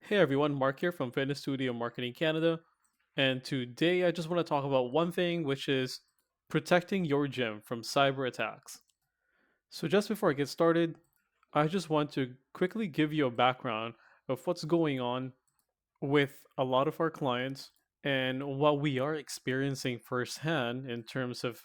Hey everyone, Mark here from Fitness Studio Marketing Canada. And today I just want to talk about one thing, which is protecting your gym from cyber attacks. So, just before I get started, I just want to quickly give you a background of what's going on with a lot of our clients and what we are experiencing firsthand in terms of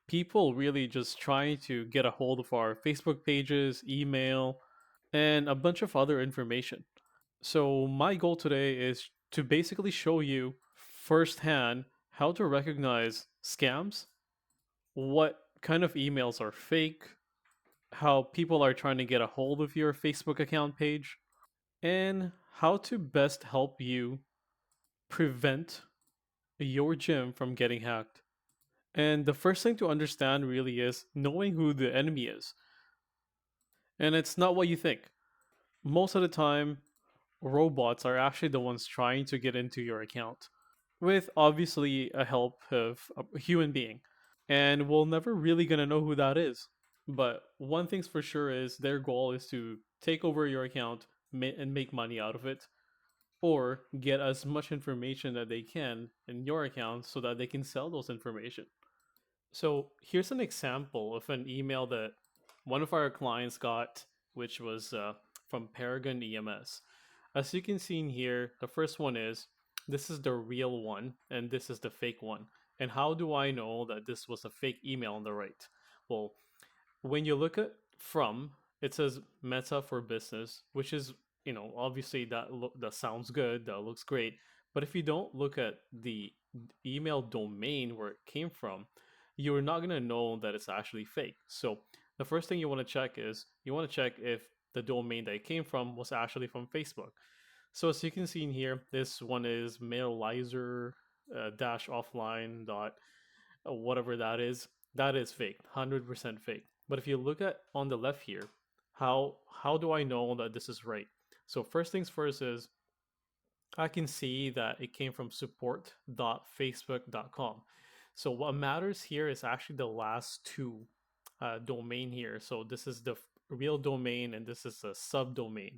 people really just trying to get a hold of our Facebook pages, email, and a bunch of other information. So, my goal today is to basically show you firsthand how to recognize scams, what kind of emails are fake, how people are trying to get a hold of your Facebook account page, and how to best help you prevent your gym from getting hacked. And the first thing to understand really is knowing who the enemy is. And it's not what you think. Most of the time, robots are actually the ones trying to get into your account, with obviously a help of a human being. And we're never really gonna know who that is. But one thing's for sure is their goal is to take over your account and make money out of it, or get as much information that they can in your account so that they can sell those information. So here's an example of an email that one of our clients got, which was from Paragon EMS. As you can see in here, the first one is this is the real one and this is the fake one. And how do I know that this was a fake email on the right? Well, when you look at from, it says Meta for Business, which is, obviously that sounds good, that looks great. But if you don't look at the email domain where it came from, you're not going to know that it's actually fake. So the first thing you want to check is you want to check if the domain that it came from was actually from Facebook. So as you can see in here, this one is mailizer dash offline dot whatever that is. That is fake, 100% fake. But if you look at on the left here, how do I know that this is right? So first things first is I can see that it came from support.facebook.com. So what matters here is actually the last two domain here. So this is the real domain and this is a subdomain.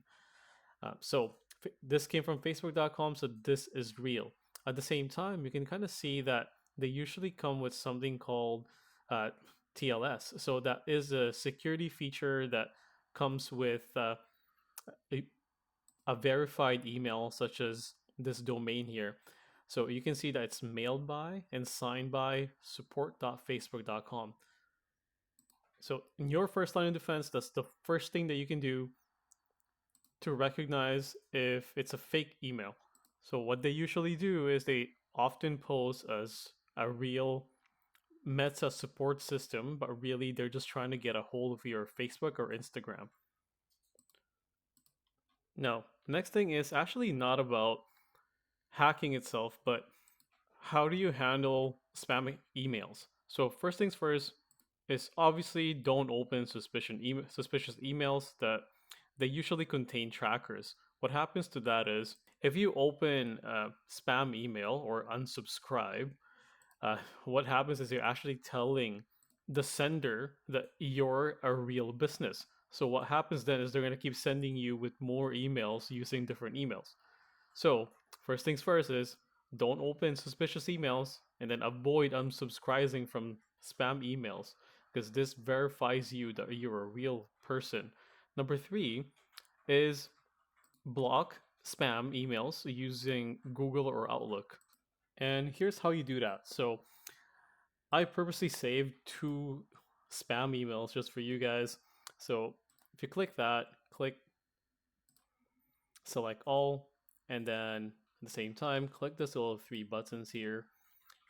So this came from facebook.com, so this is real. At the same time, you can kind of see that they usually come with something called uh, TLS. So that is a security feature that comes with a, a verified email, such as this domain here. So you can see that it's mailed by and signed by support.facebook.com. So in your first line of defense, that's the first thing that you can do to recognize if it's a fake email. So what they usually do is they often pose as a real Meta support system, but really they're just trying to get a hold of your Facebook or Instagram. Now, the next thing is actually not about hacking itself, but how do you handle spam emails? So first things first is obviously don't open suspicious emails that they usually contain trackers. What happens to that is if you open a spam email or unsubscribe, what happens is you're actually telling the sender that you're a real business. So what happens then is they're going to keep sending you with more emails using different emails. So first things first is don't open suspicious emails and then avoid unsubscribing from spam emails because this verifies you that you're a real person. Number three is block spam emails using Google or Outlook. And here's how you do that. So I purposely saved two spam emails just for you guys. So if you click that, click select all, and then at the same time, click this little three buttons here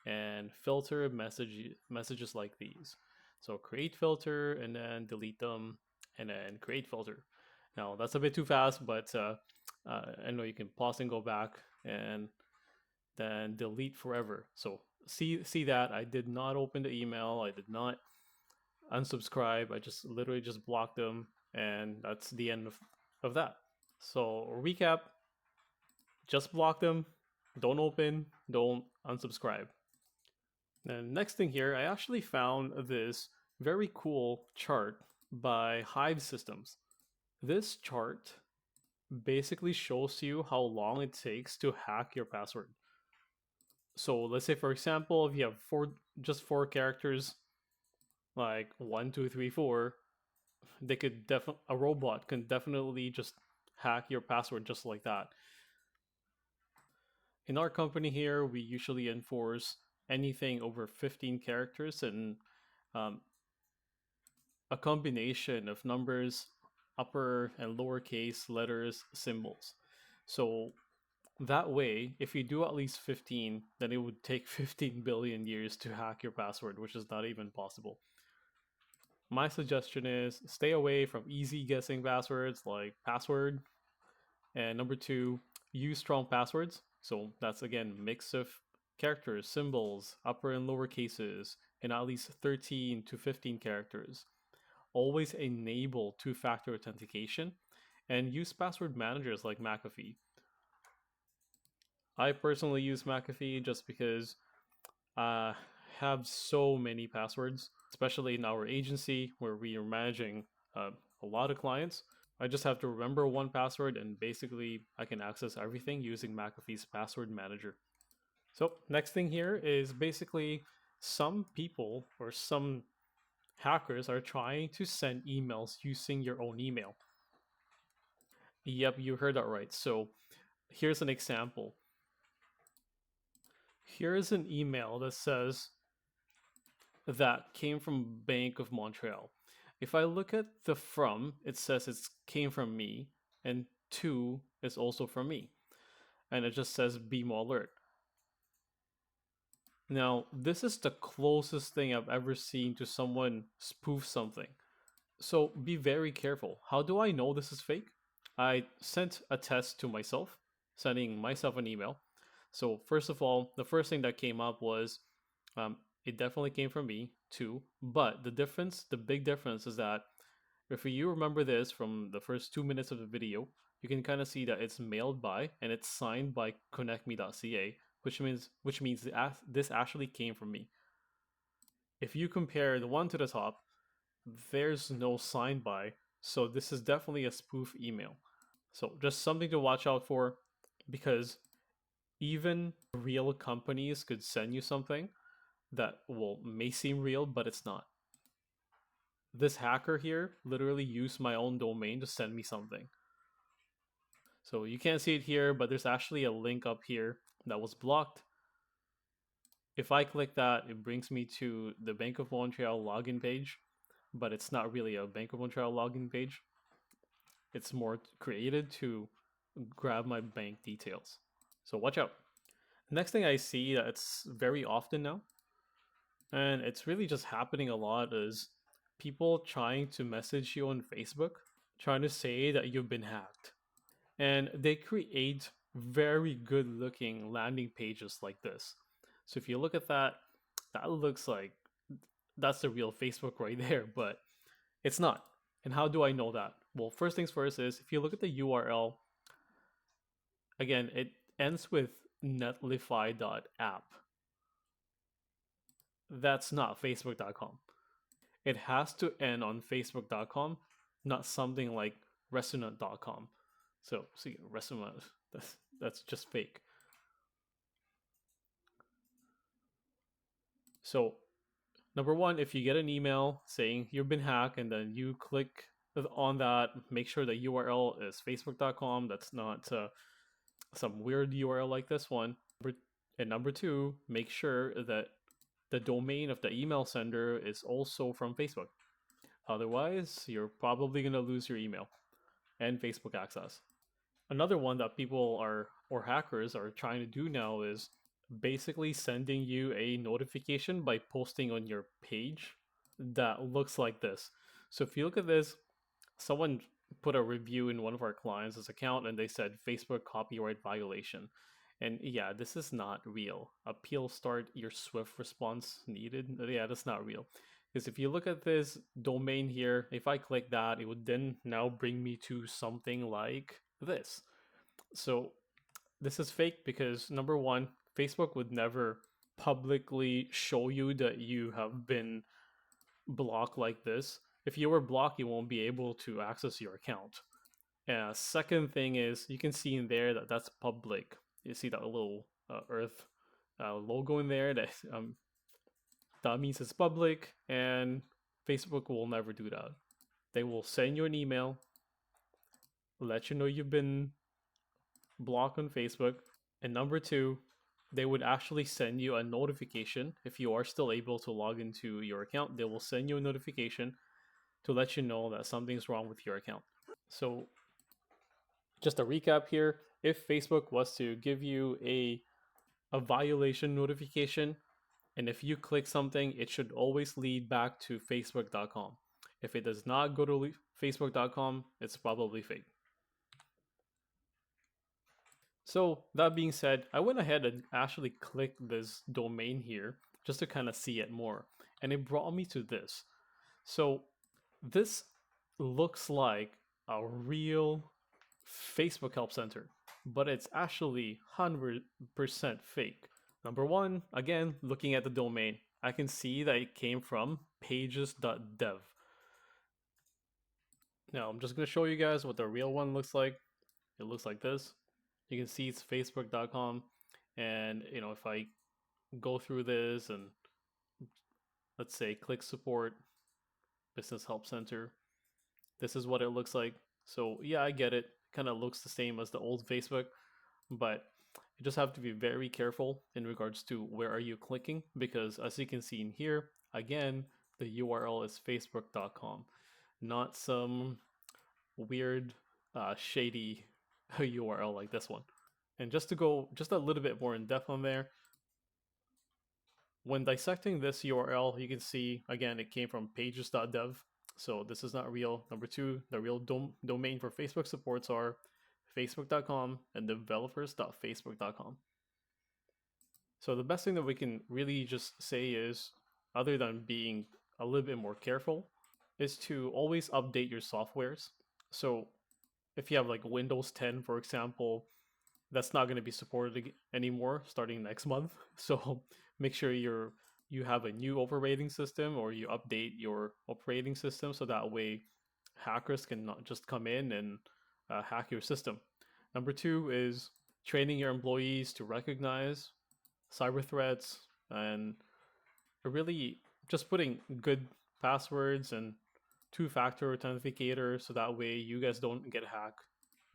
and filter messages like these. So create filter and then delete them and then create filter. Now that's a bit too fast, but I know you can pause and go back and then delete forever. So see that I did not open the email. I did not unsubscribe. I just literally just blocked them, and that's the end of that. So recap: just block them, don't open, don't unsubscribe. And next thing here, I actually found this very cool chart by Hive Systems. This chart basically shows you how long it takes to hack your password. So let's say, for example, if you have four characters, like 1, 2, 3, 4, they could definitely a robot can definitely just hack your password just like that. In our company here, we usually enforce anything over 15 characters and um, a combination of numbers, upper and lowercase letters, symbols. So that way, if you do at least 15, then it would take 15 billion years to hack your password, which is not even possible. My suggestion is stay away from easy guessing passwords like password. And number two, use strong passwords. So that's again mix of characters, symbols, upper and lower cases, and at least 13 to 15 characters. Always enable two-factor authentication and use password managers like McAfee. I personally use McAfee just because I have so many passwords, especially in our agency where we are managing a lot of clients. I just have to remember one password and basically I can access everything using McAfee's password manager. So next thing here is basically some people or some hackers are trying to send emails using your own email. Yep, you heard that right. So here's an example. Here's an email that says that came from Bank of Montreal. If I look at the from, it says it came from me, and to is also from me. And it just says BMO alert. Now, this is the closest thing I've ever seen to someone spoof something. So be very careful. How do I know this is fake? I sent a test to myself, sending myself an email. So first of all, the first thing that came up was um, it definitely came from me too. But the big difference is that if you remember this from the first 2 minutes of the video, you can kind of see that it's mailed by and it's signed by connectme.ca, which means this actually came from me. If you compare the one to the top, there's no sign by, so this is definitely a spoof email. So just something to watch out for, because even real companies could send you something that may seem real, but it's not. This hacker here literally used my own domain to send me something. So you can't see it here, but there's actually a link up here that was blocked. If I click that, it brings me to the Bank of Montreal login page, but it's not really a Bank of Montreal login page. It's more created to grab my bank details. So watch out. Next thing I see that it's very often now, and it's really just happening a lot, is people trying to message you on Facebook, trying to say that you've been hacked. And they create very good looking landing pages like this. So if you look at that, that looks like that's the real Facebook right there, but it's not. And how do I know that? Well, first things first is if you look at the URL, again, it ends with netlify.app. That's not facebook.com. It has to end on facebook.com, not something like restaurant.com. So see, restaurant, that's just fake. So number one, if you get an email saying you've been hacked and then you click on that, make sure the URL is facebook.com. That's not some weird URL like this one. And number two, make sure that the domain of the email sender is also from Facebook. Otherwise, you're probably going to lose your email and Facebook access. Another one that people are, or hackers are trying to do now, is basically sending you a notification by posting on your page that looks like this. So if you look at this, someone put a review in one of our clients' account and they said Facebook copyright violation. And yeah, this is not real. Appeal start, your swift response needed. Yeah, that's not real. Because if you look at this domain here, if I click that, it would then now bring me to something like this. So this is fake because number one, Facebook would never publicly show you that you have been blocked like this. If you were blocked, you won't be able to access your account. Second thing is you can see in there that that's public. You see that little Earth logo in there. That means it's public, and Facebook will never do that. They will send you an email, let you know you've been blocked on Facebook, and number two, they would actually send you a notification if you are still able to log into your account. They will send you a notification to let you know that something's wrong with your account. So, just a recap here, if Facebook was to give you a violation notification, and if you click something, it should always lead back to facebook.com. If it does not go to facebook.com, it's probably fake. So that being said, I went ahead and actually clicked this domain here just to kind of see it more. And it brought me to this. So this looks like a real Facebook Help Center, but it's actually 100% fake. Number one, again, looking at the domain, I can see that it came from pages.dev. Now, I'm just going to show you guys what the real one looks like. It looks like this. You can see it's facebook.com. And, if I go through this and let's say click support, business help center, this is what it looks like. So, yeah, I get it. Kind of looks the same as the old Facebook, but you just have to be very careful in regards to where are you clicking, because as you can see in here, again, the URL is facebook.com, not some weird, shady URL like this one. And just to go just a little bit more in depth on there, when dissecting this URL, you can see, again, it came from pages.dev. So this is not real. Number two, the real domain for Facebook supports are facebook.com and developers.facebook.com. So the best thing that we can really just say is, other than being a little bit more careful, is to always update your softwares. So if you have like Windows 10, for example, that's not going to be supported anymore starting next month. So make sure you have a new operating system, or you update your operating system so that way hackers can not just come in and hack your system. Number two is training your employees to recognize cyber threats, and really just putting good passwords and two-factor authenticator so that way you guys don't get hacked,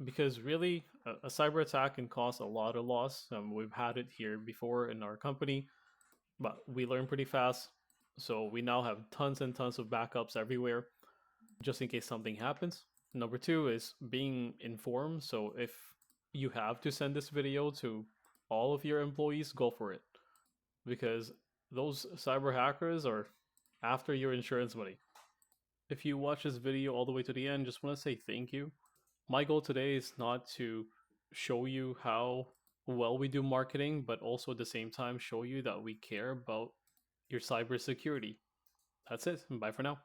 because really a cyber attack can cause a lot of loss. We've had it here before in our company, but we learn pretty fast, so we now have tons and tons of backups everywhere just in case something happens. Number two is being informed. So if you have to send this video to all of your employees, go for it, because those cyber hackers are after your insurance money. If you watch this video all the way to the end, just want to say thank you. My goal today is not to show you how well we do marketing, but also at the same time show you that we care about your cybersecurity. That's it. Bye for now.